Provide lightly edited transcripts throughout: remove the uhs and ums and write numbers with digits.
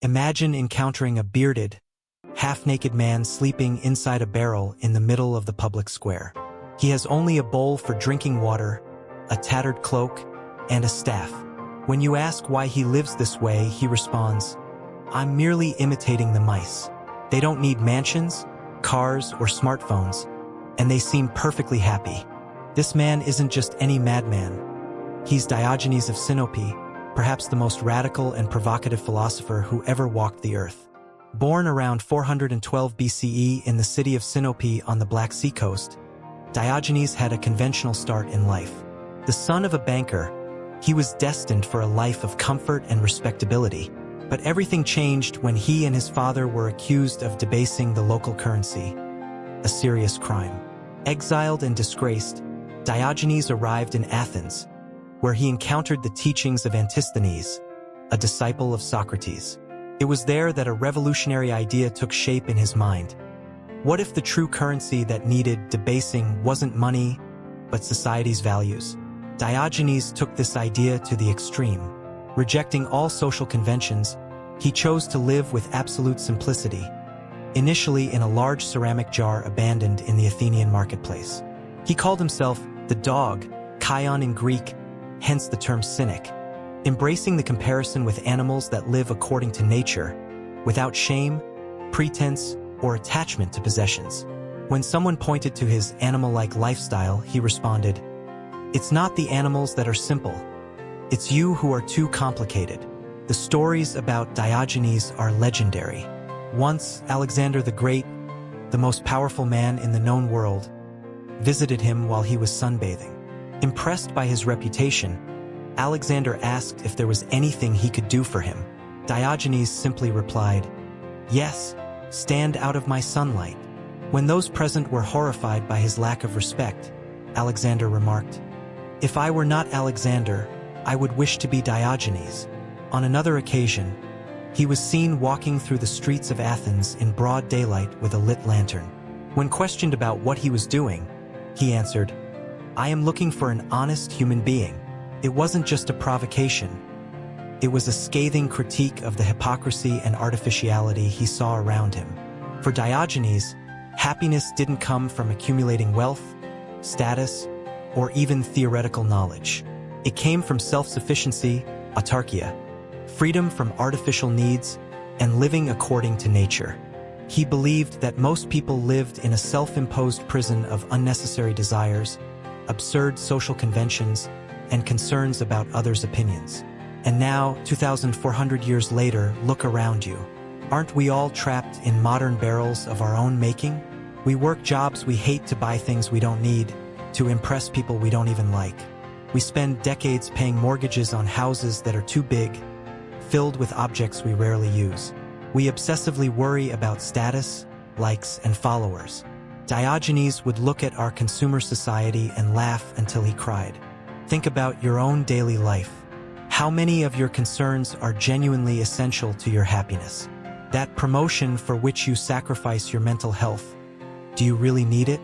Imagine encountering a bearded, half-naked man sleeping inside a barrel in the middle of the public square. He has only a bowl for drinking water, a tattered cloak, and a staff. When you ask why he lives this way, he responds, "I'm merely imitating the mice. They don't need mansions, cars, or smartphones, and they seem perfectly happy." This man isn't just any madman. He's Diogenes of Sinope, perhaps the most radical and provocative philosopher who ever walked the earth. Born around 412 BCE in the city of Sinope on the Black Sea coast, Diogenes had a conventional start in life. The son of a banker, he was destined for a life of comfort and respectability. But everything changed when he and his father were accused of debasing the local currency, a serious crime. Exiled and disgraced, Diogenes arrived in Athens, where he encountered the teachings of Antisthenes, a disciple of Socrates. It was there that a revolutionary idea took shape in his mind. What if the true currency that needed debasing wasn't money, but society's values? Diogenes took this idea to the extreme. Rejecting all social conventions, he chose to live with absolute simplicity, initially in a large ceramic jar abandoned in the Athenian marketplace. He called himself the dog, Kion in Greek, hence the term cynic, embracing the comparison with animals that live according to nature, without shame, pretense, or attachment to possessions. When someone pointed to his animal-like lifestyle, he responded, "It's not the animals that are simple. It's you who are too complicated." The stories about Diogenes are legendary. Once, Alexander the Great, the most powerful man in the known world, visited him while he was sunbathing. Impressed by his reputation, Alexander asked if there was anything he could do for him. Diogenes simply replied, "Yes, stand out of my sunlight." When those present were horrified by his lack of respect, Alexander remarked, "If I were not Alexander, I would wish to be Diogenes." On another occasion, he was seen walking through the streets of Athens in broad daylight with a lit lantern. When questioned about what he was doing, he answered, "I am looking for an honest human being." It wasn't just a provocation. It was a scathing critique of the hypocrisy and artificiality he saw around him. For Diogenes, happiness didn't come from accumulating wealth, status, or even theoretical knowledge. It came from self-sufficiency, autarkia, freedom from artificial needs, and living according to nature. He believed that most people lived in a self-imposed prison of unnecessary desires, absurd social conventions, and concerns about others' opinions. And now, 2,400 years later, look around you. Aren't we all trapped in modern barrels of our own making? We work jobs we hate to buy things we don't need, to impress people we don't even like. We spend decades paying mortgages on houses that are too big, filled with objects we rarely use. We obsessively worry about status, likes, and followers. Diogenes would look at our consumer society and laugh until he cried. Think about your own daily life. How many of your concerns are genuinely essential to your happiness? That promotion for which you sacrifice your mental health, do you really need it?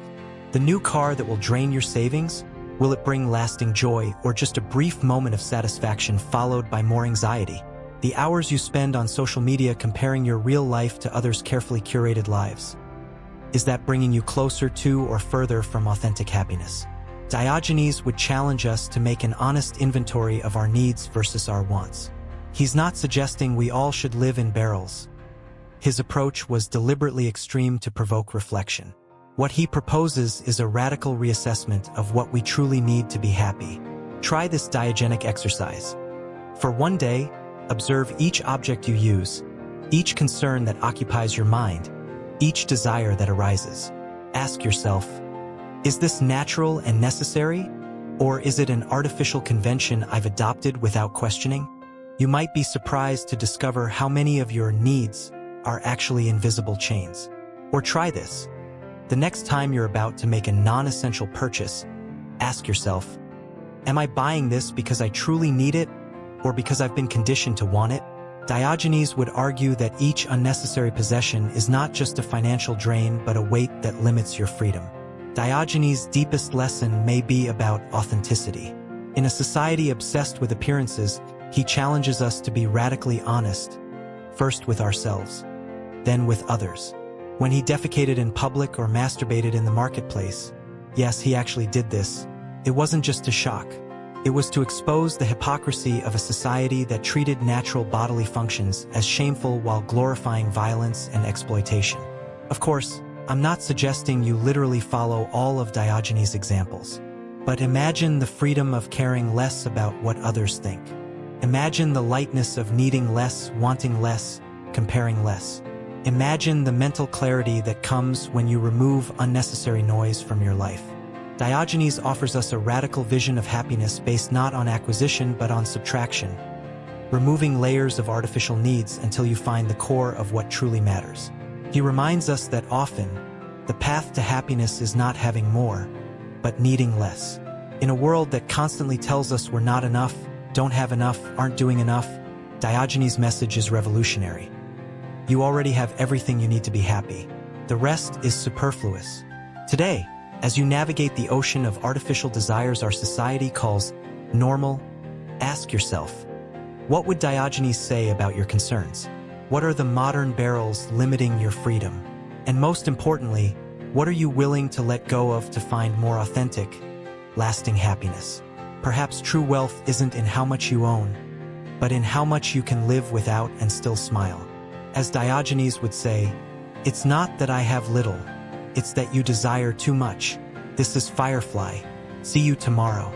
The new car that will drain your savings? Will it bring lasting joy or just a brief moment of satisfaction followed by more anxiety? The hours you spend on social media comparing your real life to others' carefully curated lives. Is that bringing you closer to or further from authentic happiness? Diogenes would challenge us to make an honest inventory of our needs versus our wants. He's not suggesting we all should live in barrels. His approach was deliberately extreme to provoke reflection. What he proposes is a radical reassessment of what we truly need to be happy. Try this diegenic exercise. For one day, observe each object you use, each concern that occupies your mind, each desire that arises. Ask yourself, is this natural and necessary, or is it an artificial convention I've adopted without questioning? You might be surprised to discover how many of your needs are actually invisible chains. Or try this. The next time you're about to make a non-essential purchase, ask yourself, am I buying this because I truly need it, or because I've been conditioned to want it? Diogenes would argue that each unnecessary possession is not just a financial drain but a weight that limits your freedom. Diogenes' deepest lesson may be about authenticity. In a society obsessed with appearances, he challenges us to be radically honest, first with ourselves, then with others. When he defecated in public or masturbated in the marketplace, yes, he actually did this, it wasn't just to shock. It was to expose the hypocrisy of a society that treated natural bodily functions as shameful while glorifying violence and exploitation. Of course, I'm not suggesting you literally follow all of Diogenes' examples, but imagine the freedom of caring less about what others think. Imagine the lightness of needing less, wanting less, comparing less. Imagine the mental clarity that comes when you remove unnecessary noise from your life. Diogenes offers us a radical vision of happiness based not on acquisition but on subtraction, removing layers of artificial needs until you find the core of what truly matters. He reminds us that often, the path to happiness is not having more, but needing less. In a world that constantly tells us we're not enough, don't have enough, aren't doing enough, Diogenes' message is revolutionary. You already have everything you need to be happy. The rest is superfluous. Today, as you navigate the ocean of artificial desires our society calls normal, ask yourself, what would Diogenes say about your concerns? What are the modern barriers limiting your freedom? And most importantly, what are you willing to let go of to find more authentic, lasting happiness? Perhaps true wealth isn't in how much you own, but in how much you can live without and still smile. As Diogenes would say, it's not that I have little, it's that you desire too much. This is Firefly. See you tomorrow.